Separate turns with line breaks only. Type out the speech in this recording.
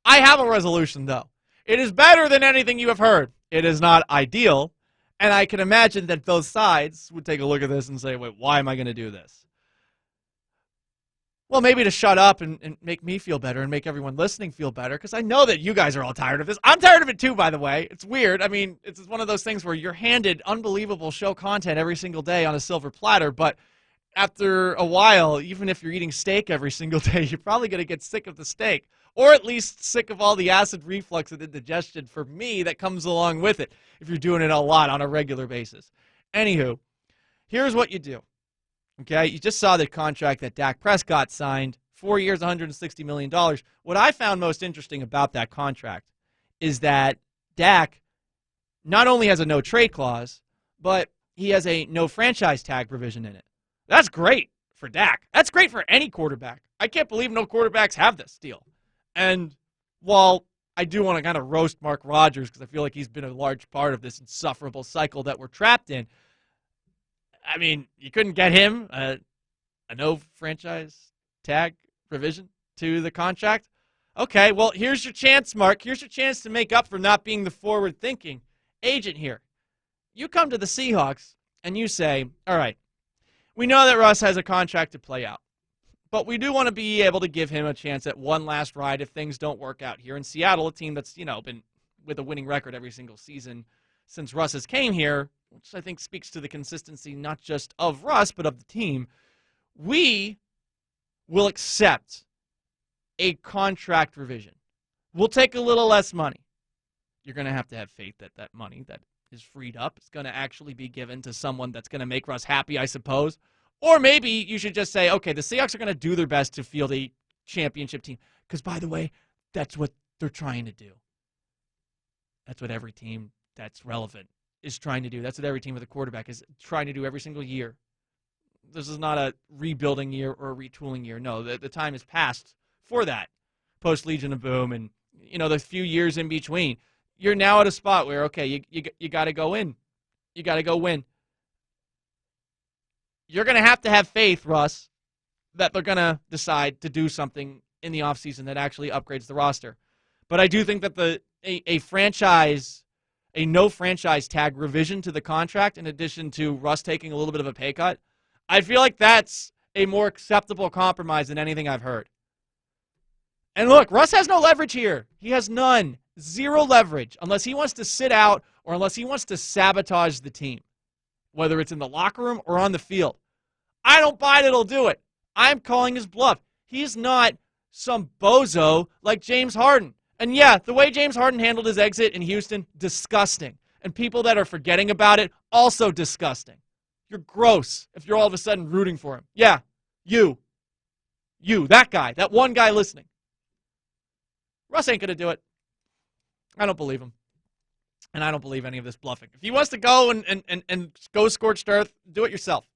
I have a resolution, though. It is better than anything you have heard. It is not ideal, and I can imagine that both sides would take a look at this and say, wait, why am I going to do this? Well, maybe to shut up and make me feel better and make everyone listening feel better, because I know that you guys are all tired of this. I'm tired of it too, by the way. It's weird. I mean, it's one of those things where you're handed unbelievable show content every single day on a silver platter, but after a while, even if you're eating steak every single day, you're probably going to get sick of the steak, or at least sick of all the acid reflux and indigestion for me that comes along with it if you're doing it a lot on a regular basis. Anywho, here's what you do. Okay, you just saw the contract that Dak Prescott signed, 4 years, $160 million. What I found most interesting about that contract is that Dak not only has a no-trade clause, but he has a no-franchise tag provision in it. That's great for Dak. That's great for any quarterback. I can't believe no quarterbacks have this deal. And while I do want to kind of roast Mark Rodgers because I feel like he's been a large part of this insufferable cycle that we're trapped in, I mean, you couldn't get him a no franchise tag provision to the contract? Okay, well, here's your chance, Mark. Here's your chance to make up for not being the forward-thinking agent here. You come to the Seahawks and you say, all right, we know that Russ has a contract to play out, but we do want to be able to give him a chance at one last ride if things don't work out here in Seattle, a team that's, been with a winning record every single season since Russ has came here, which I think speaks to the consistency not just of Russ, but of the team. We will accept a contract revision. We'll take a little less money. You're going to have faith that that money that is freed up is going to actually be given to someone that's going to make Russ happy, I suppose. Or maybe you should just say, okay, the Seahawks are going to do their best to field a championship team. Because, by the way, that's what they're trying to do. That's what every team that's relevant is trying to do. That's what every team with a quarterback is trying to do every single year. This is not a rebuilding year or a retooling year. No, the time is past for that. Post-Legion of Boom and, the few years in between. You're now at a spot where, okay, you got to go in. You got to go win. You're going to have faith, Russ, that they're going to decide to do something in the offseason that actually upgrades the roster. But I do think that a no franchise tag revision to the contract, in addition to Russ taking a little bit of a pay cut, I feel like that's a more acceptable compromise than anything I've heard. And look, Russ has no leverage here. He has none. Zero leverage, unless he wants to sit out or unless he wants to sabotage the team, whether it's in the locker room or on the field. I don't buy that he'll do it. I'm calling his bluff. He's not some bozo like James Harden. And yeah, the way James Harden handled his exit in Houston, disgusting. And people that are forgetting about it, also disgusting. You're gross if you're all of a sudden rooting for him. Yeah, you, that guy, that one guy listening. Russ ain't going to do it. I don't believe him. And I don't believe any of this bluffing. If he wants to go and go scorched earth, do it yourself.